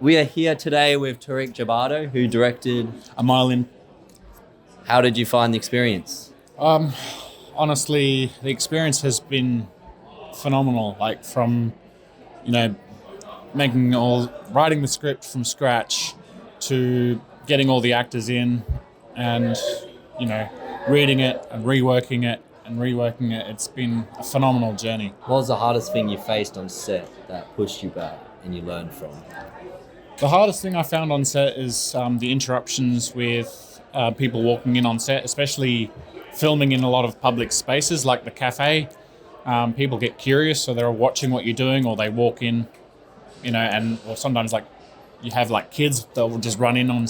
We are here today with Tarek Jabado, who directed A Mile In. How did you find the experience? Honestly, the experience has been phenomenal. Like from, writing the script from scratch to getting all the actors in and, reading it and reworking it and reworking it. It's been a phenomenal journey. What was the hardest thing you faced on set that pushed you back and you learned from? The hardest thing I found on set is the interruptions with people walking in on set, especially filming in a lot of public spaces like the cafe. People get curious, so they're watching what you're doing, or they walk in, or sometimes like you have like kids that will just run in on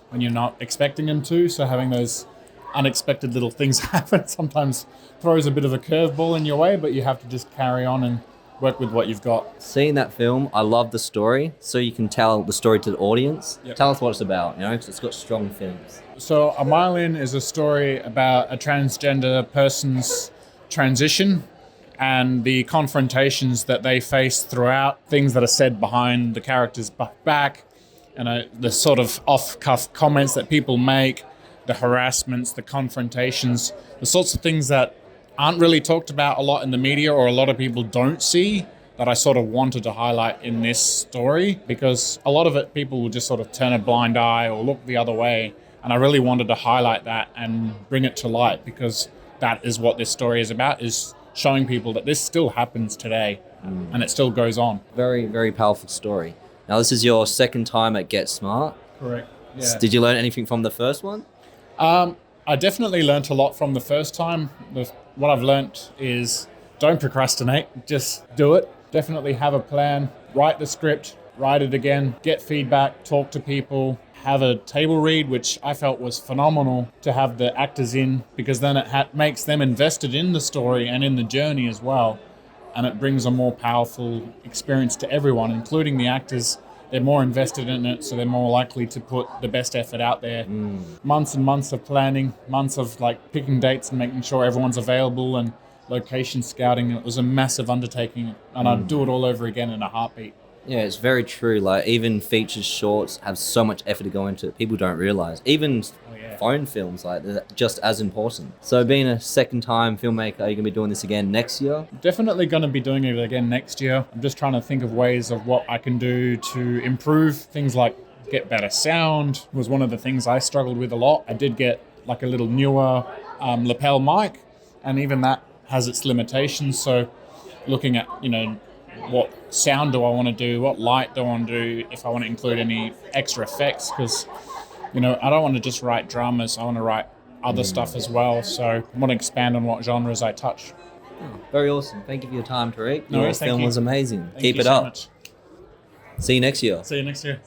when you're not expecting them to. So having those unexpected little things happen sometimes throws a bit of a curveball in your way, but you have to just carry on and work with what you've got. Seeing that film, I love the story, so you can tell the story to the audience. Yep. Tell us what it's about, because it's got strong themes. So A Mile In is a story about a transgender person's transition and the confrontations that they face throughout, things that are said behind the character's back, and the sort of off-cuff comments that people make, the harassments, the confrontations, the sorts of things that aren't really talked about a lot in the media, or a lot of people don't see, that I sort of wanted to highlight in this story, because a lot of it people will just sort of turn a blind eye or look the other way, and I really wanted to highlight that and bring it to light, because that is what this story is about, is showing people that this still happens today and it still goes on. Very, very powerful story. Now, this is your second time at Get Smart. Correct. Yeah. Did you learn anything from the first one? I definitely learnt a lot from the first time. What I've learnt is don't procrastinate, just do it. Definitely have a plan, write the script, write it again, get feedback, talk to people, have a table read, which I felt was phenomenal to have the actors in, because then it makes them invested in the story and in the journey as well. And it brings a more powerful experience to everyone, including the actors. They're more invested in it, so they're more likely to put the best effort out there. Months and months of planning, months of picking dates and making sure everyone's available, and location scouting. It was a massive undertaking, and I'd do it all over again in a heartbeat. Yeah, it's very true. Even features, shorts have so much effort to go into it. People don't realize. Even phone films, they're just as important. So being a second-time filmmaker, are you going to be doing this again next year? Definitely going to be doing it again next year. I'm just trying to think of ways of what I can do to improve things, like get better sound was one of the things I struggled with a lot. I did get a little newer lapel mic, and even that has its limitations. So looking at, what sound do I want to do, what light do I want to do, if I want to include any extra effects, because I don't want to just write dramas, I want to write other stuff as well. So I want to expand on what genres I touch. Oh, very awesome. Thank you for your time, Tarek. No Your worries, film was amazing. Thank Keep you it so up. much. See you next year. See you next year.